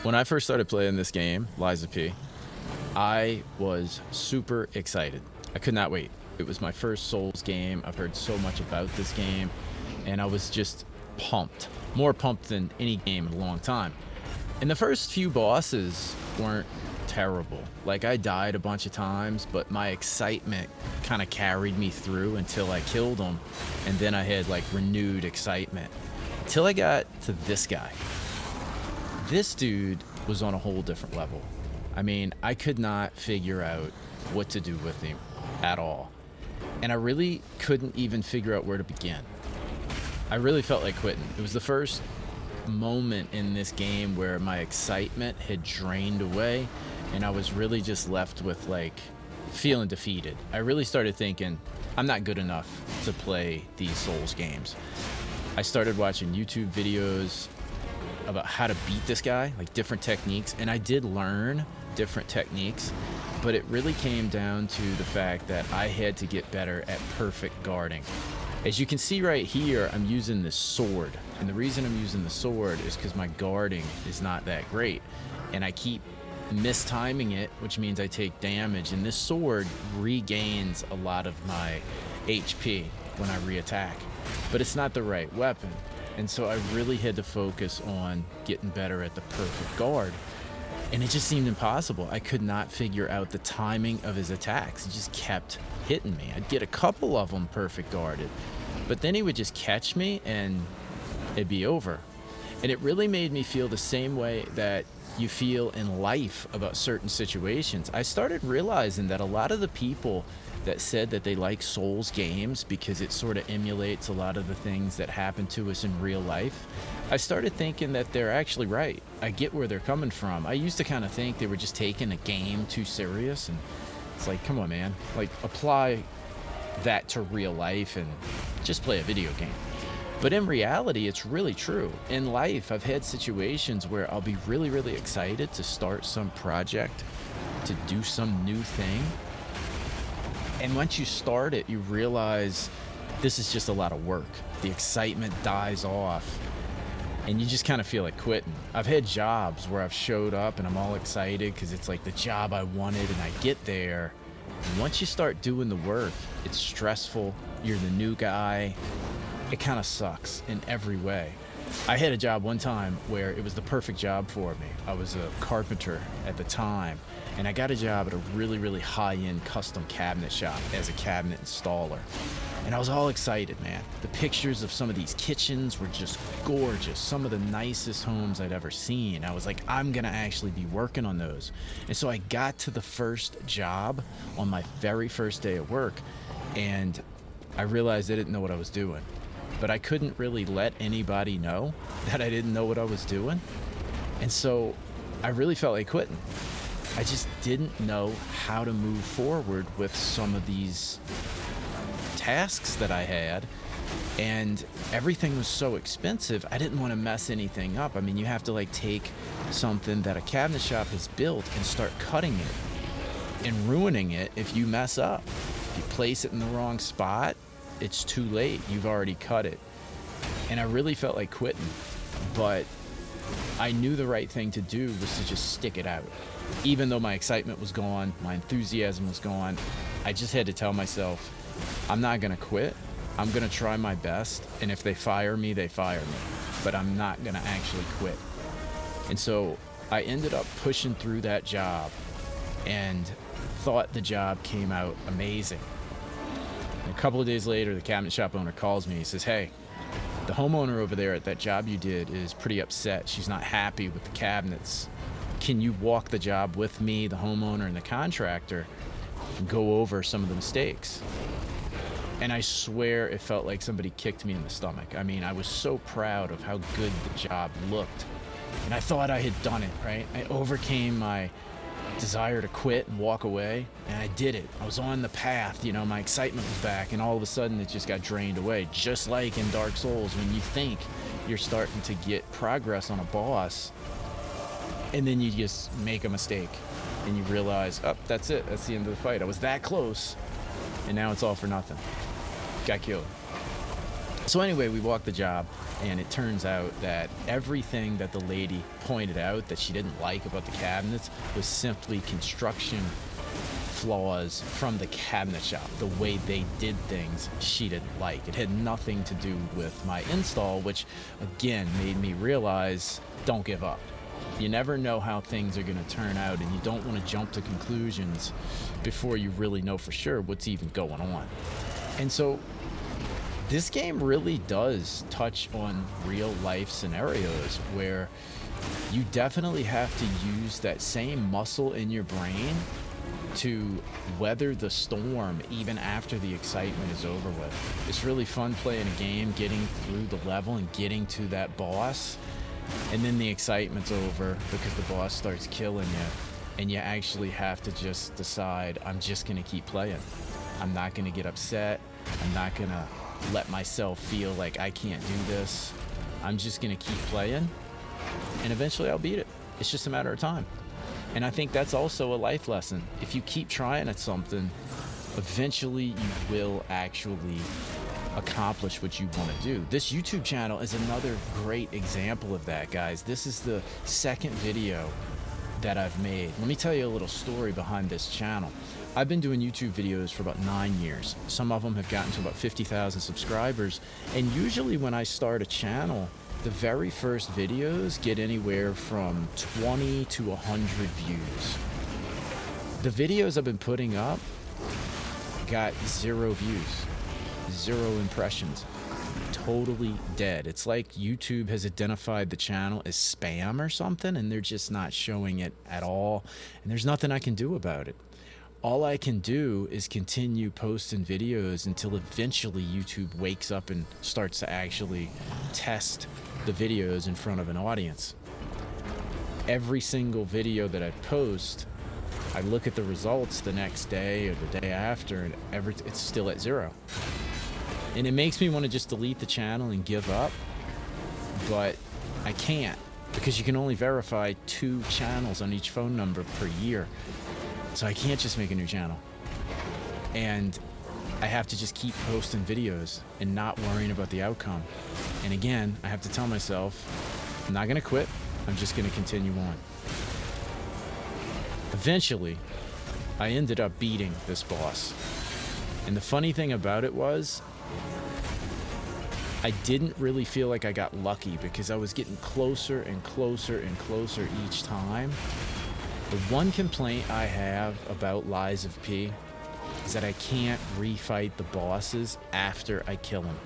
When I first started playing this game, Liza P, I was super excited. I could not wait. It was my first Souls game. I've heard so much about this game, and I was just pumped. More pumped than any game in a long time. And the first few bosses weren't terrible. Like, I died a bunch of times, but my excitement kind of carried me through until I killed them, and then I had like renewed excitement. Until I got to this guy. This dude was on a whole different level. I mean, I could not figure out what to do with him at all. And I really couldn't even figure out where to begin. I really felt like quitting. It was the first moment in this game where my excitement had drained away and I was really just left with like feeling defeated. I really started thinking, I'm not good enough to play these Souls games. I started watching YouTube videos about how to beat this guy, like different techniques, and I did learn different techniques, but it really came down to the fact that I had to get better at perfect guarding. As you can see right here, I'm using this sword, and the reason I'm using the sword is because my guarding is not that great, and I keep mistiming it, which means I take damage, and this sword regains a lot of my HP when I re-attack, but it's not the right weapon. And so I really had to focus on getting better at the perfect guard. And it just seemed impossible. I could not figure out the timing of his attacks. He just kept hitting me. I'd get a couple of them perfect guarded, but then he would just catch me and it'd be over. And it really made me feel the same way that you feel in life about certain situations. I started realizing that a lot of the people that said that they like Souls games because it sort of emulates a lot of the things that happen to us in real life, I started thinking that they're actually right. I get where they're coming from. I used to kind of think they were just taking a game too serious, and it's like, come on, man, like apply that to real life and just play a video game. But in reality, it's really true. In life, I've had situations where I'll be really, really excited to start some project, to do some new thing. And once you start it, you realize this is just a lot of work. The excitement dies off and you just kind of feel like quitting. I've had jobs where I've showed up and I'm all excited because it's like the job I wanted, and I get there. And once you start doing the work, it's stressful. You're the new guy. It kind of sucks in every way. I had a job one time where it was the perfect job for me. I was a carpenter at the time, and I got a job at a really, really high-end custom cabinet shop as a cabinet installer. And I was all excited, man. The pictures of some of these kitchens were just gorgeous. Some of the nicest homes I'd ever seen. I was like, I'm gonna actually be working on those. And so I got to the first job on my very first day of work, and I realized I didn't know what I was doing. But I couldn't really let anybody know that I didn't know what I was doing. And so I really felt like quitting. I just didn't know how to move forward with some of these tasks that I had. And everything was so expensive, I didn't want to mess anything up. I mean, you have to like take something that a cabinet shop has built and start cutting it and ruining it if you mess up. If you place it in the wrong spot, it's too late. You've already cut it. And I really felt like quitting, but I knew the right thing to do was to just stick it out. Even though my excitement was gone, my enthusiasm was gone, I just had to tell myself, I'm not gonna quit. I'm gonna try my best, and if they fire me, they fire me. But I'm not gonna actually quit. And so I ended up pushing through that job and thought the job came out amazing. And a couple of days later, the cabinet shop owner calls me. He says, hey, the homeowner over there at that job you did is pretty upset. She's not happy with the cabinets. Can you walk the job with me, the homeowner, and the contractor, and go over some of the mistakes? And I swear it felt like somebody kicked me in the stomach. I mean, I was so proud of how good the job looked. And I thought I had done it, right? I overcame my desire to quit and walk away, and I did it. I was on the path, you know, my excitement was back, and all of a sudden it just got drained away. Just like in Dark Souls, when you think you're starting to get progress on a boss, and then you just make a mistake, and you realize, oh, that's it, that's the end of the fight. I was that close, and now it's all for nothing. Got killed. So anyway, we walked the job, and it turns out that everything that the lady pointed out that she didn't like about the cabinets was simply construction flaws from the cabinet shop. The way they did things, she didn't like. It had nothing to do with my install, which again made me realize, don't give up. You never know how things are going to turn out, and you don't want to jump to conclusions before you really know for sure what's even going on. And so this game really does touch on real life scenarios where you definitely have to use that same muscle in your brain to weather the storm even after the excitement is over with. It's really fun playing a game, getting through the level and getting to that boss, and then the excitement's over because the boss starts killing you, and you actually have to just decide, I'm just gonna keep playing. I'm not gonna get upset. I'm not gonna let myself feel like I can't do this. I'm just gonna keep playing, and eventually I'll beat it. It's just a matter of time. And I think that's also a life lesson. If you keep trying at something, eventually you will actually accomplish what you want to do. This YouTube channel is another great example of that, guys. This is the second video that I've made. Let me tell you a little story behind this channel. I've been doing YouTube videos for about 9 years. Some of them have gotten to about 50,000 subscribers. And usually when I start a channel, the very first videos get anywhere from 20 to 100 views. The videos I've been putting up got 0 views, 0 impressions, totally dead. It's like YouTube has identified the channel as spam or something, and they're just not showing it at all. And there's nothing I can do about it. All I can do is continue posting videos until eventually YouTube wakes up and starts to actually test the videos in front of an audience. Every single video that I post, I look at the results the next day or the day after, and it's still at 0. And it makes me want to just delete the channel and give up, but I can't, because you can only verify 2 channels on each phone number per year. So I can't just make a new channel. And I have to just keep posting videos and not worrying about the outcome. And again, I have to tell myself, I'm not gonna quit, I'm just gonna continue on. Eventually, I ended up beating this boss. And the funny thing about it was, I didn't really feel like I got lucky because I was getting closer and closer and closer each time. The one complaint I have about Lies of P is that I can't refight the bosses after I kill them.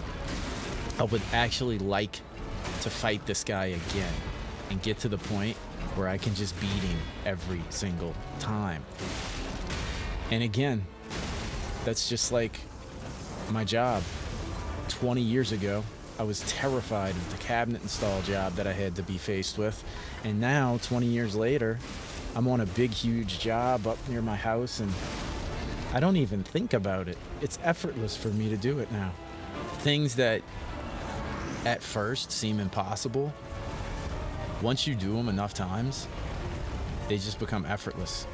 I would actually like to fight this guy again and get to the point where I can just beat him every single time. And again, that's just like my job. 20 years ago, I was terrified of the cabinet install job that I had to be faced with. And now, 20 years later, I'm on a big, huge job up near my house, and I don't even think about it. It's effortless for me to do it now. Things that at first seem impossible, once you do them enough times, they just become effortless.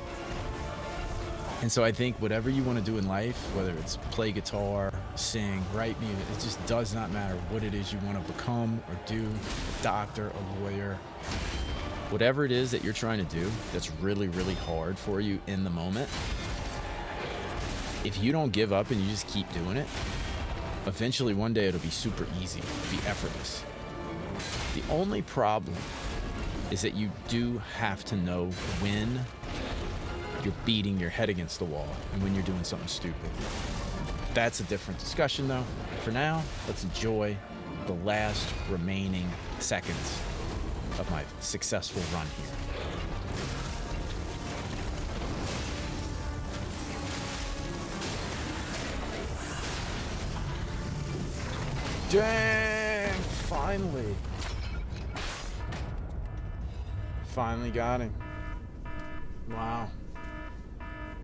And so I think whatever you want to do in life, whether it's play guitar, sing, write music, it just does not matter what it is you want to become or do, a doctor, a lawyer, whatever it is that you're trying to do that's really, really hard for you in the moment, if you don't give up and you just keep doing it, eventually one day it'll be super easy, it'll be effortless. The only problem is that you do have to know when you're beating your head against the wall and when you're doing something stupid. That's a different discussion though. For now, let's enjoy the last remaining seconds of my successful run here. Dang! Finally! Finally got him. Wow.